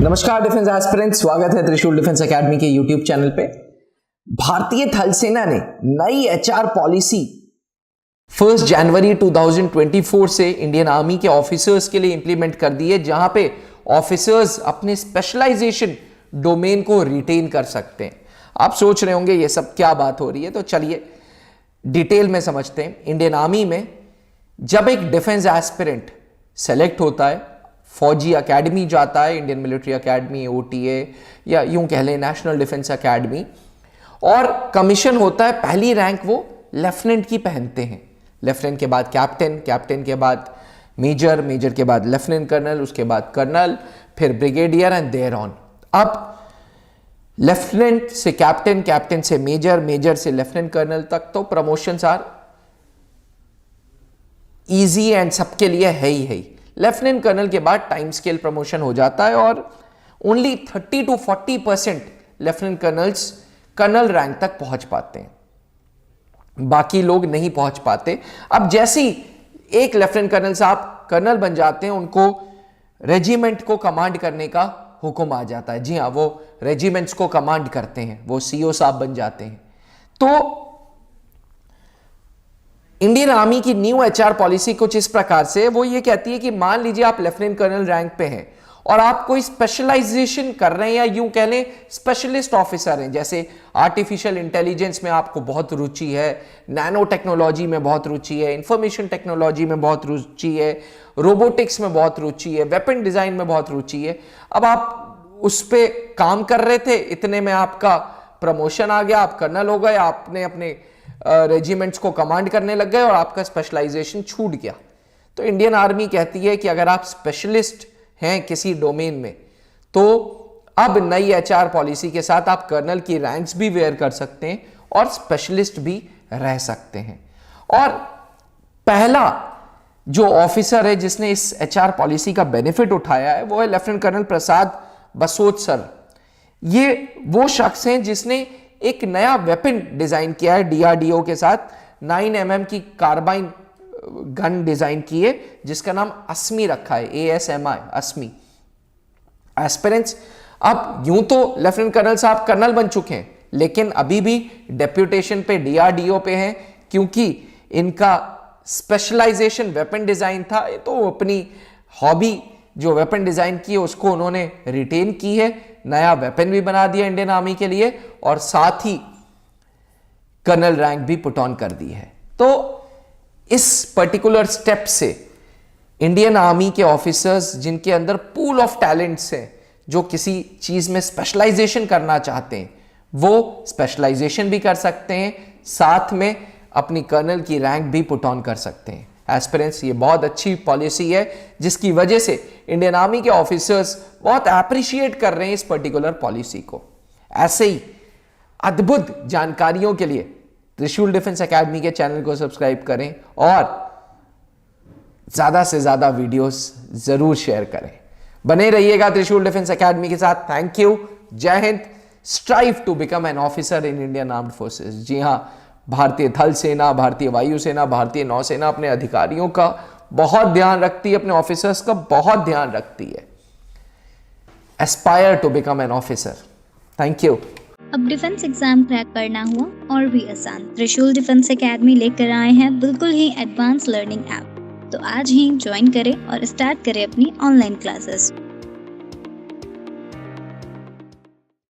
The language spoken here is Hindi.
नमस्कार डिफेंस एस्पिरेंट्स, स्वागत है त्रिशूल डिफेंस एकेडमी के यूट्यूब चैनल पे। भारतीय थल सेना ने नई एचआर पॉलिसी 1 जनवरी 2024 से इंडियन आर्मी के ऑफिसर्स के लिए इंप्लीमेंट कर दी है, जहां पे ऑफिसर्स अपने स्पेशलाइजेशन डोमेन को रिटेन कर सकते हैं। आप सोच रहे होंगे ये सब क्या बात हो रही है, तो चलिए डिटेल में समझते हैं। इंडियन आर्मी में जब एक डिफेंस एस्पिरेंट सेलेक्ट होता है, फौजी अकेडमी जाता है, इंडियन मिलिट्री अकेडमी, ओटीए या यूं कह लें नेशनल डिफेंस अकेडमी, और कमीशन होता है, पहली रैंक वो लेफ्टिनेंट की पहनते हैं। लेफ्टिनेंट के बाद कैप्टन, कैप्टन के बाद मेजर, मेजर के बाद लेफ्टिनेंट कर्नल, उसके बाद कर्नल, फिर ब्रिगेडियर एंड देयर ऑन। अब लेफ्टिनेंट से कैप्टन, कैप्टन से मेजर, मेजर से लेफ्टिनेंट कर्नल तक तो प्रमोशंस आर इजी एंड सबके लिए है ही। लेफ्टिनेंट कर्नल के बाद टाइम स्केल प्रमोशन हो जाता है और only 30 to 40% lieutenant colonels colonel rank तक पहुंच पाते हैं, बाकी लोग नहीं पहुंच पाते। अब जैसी एक लेफ्टिनेंट कर्नल साहब कर्नल बन जाते हैं, उनको रेजिमेंट को कमांड करने का हुक्म आ जाता है। जी हाँ, वो रेजिमेंट्स को कमांड करते हैं, वो सीओ साहब बन जाते हैं। तो इंडियन आर्मी की न्यू एचआर पॉलिसी कुछ इस प्रकार से वो ये कहती है कि मान लीजिए आप लेफ्टिनेंट कर्नल रैंक पे हैं और आप कोई स्पेशलाइजेशन कर रहे हैं, या यूं कह लें स्पेशलिस्ट ऑफिसर हैं, जैसे आर्टिफिशियल इंटेलिजेंस में आपको बहुत रुचि है, नैनो टेक्नोलॉजी में बहुत रुचि है, इंफॉर्मेशन टेक्नोलॉजी में बहुत रुचि है, रोबोटिक्स में बहुत रुचि है, वेपन डिजाइन में बहुत रुचि है। अब आप उस पर काम कर रहे थे, इतने में आपका प्रमोशन आ गया, आप कर्नल हो गए, आपने अपने रेजिमेंट्स को कमांड करने लग गए और आपका स्पेशलाइजेशन छूट गया। तो इंडियन आर्मी कहती है कि अगर आप स्पेशलिस्ट हैं किसी डोमेन में, तो अब नई एचआर पॉलिसी के साथ आप कर्नल की रैंक्स भी वेयर कर सकते हैं और स्पेशलिस्ट भी रह सकते हैं। और पहला जो ऑफिसर है जिसने इस एचआर पॉलिसी का बेनिफिट उठाया है, वो है लेफ्टिनेंट कर्नल प्रसाद बसोद सर। ये वो शख्स हैं जिसने एक नया वेपन डिजाइन किया है, डीआरडीओ के साथ 9mm की कार्बाइन गन डिजाइन की है, जिसका नाम अस्मी रखा है, ASMI, अस्मी। एस्पिरेंट्स, अब यूं तो लेफ्टिनेंट कर्नल साहब कर्नल बन चुके हैं, लेकिन अभी भी डेप्यूटेशन पे डीआरडीओ पे हैं, क्योंकि इनका स्पेशलाइजेशन वेपन डिजाइन था। तो अपनी हॉबी जो वेपन डिजाइन की है उसको उन्होंने रिटेन की है, नया वेपन भी बना दिया इंडियन आर्मी के लिए, और साथ ही कर्नल रैंक भी पुट ऑन कर दी है। तो इस पर्टिकुलर स्टेप से इंडियन आर्मी के ऑफिसर्स जिनके अंदर पूल ऑफ टैलेंट्स हैं, जो किसी चीज में स्पेशलाइजेशन करना चाहते हैं, वो स्पेशलाइजेशन भी कर सकते हैं, साथ में अपनी कर्नल की रैंक भी पुट ऑन कर सकते हैं। एस्पिरेंट्स, ये बहुत अच्छी पॉलिसी है, जिसकी वजह से इंडियन आर्मी के ऑफिसर्स बहुत अप्रिशिएट कर रहे हैं इस पर्टिकुलर पॉलिसी को। ऐसे ही अद्भुत जानकारियों के लिए त्रिशूल डिफेंस एकेडमी के चैनल को सब्सक्राइब करें और ज्यादा से ज्यादा वीडियोस जरूर शेयर करें। बने रहिएगा त्रिशूल डिफेंस एकेडमी के साथ। थैंक यू, जय हिंद। Strive to become an officer in Indian armed forces. जी हाँ, भारतीय थल सेना, भारतीय वायुसेना, भारतीय नौसेना अपने अधिकारियों का बहुत ध्यान रखती है, अपने ऑफिसर्स का बहुत ध्यान रखती है। Aspire to become an officer. Thank you. अब डिफेंस एग्जाम क्रैक करना हुआ और भी आसान, त्रिशूल डिफेंस एकेडमी लेकर आए हैं बिल्कुल ही एडवांस लर्निंग ऐप। तो आज ही ज्वाइन करें और स्टार्ट करें अपनी ऑनलाइन क्लासेस।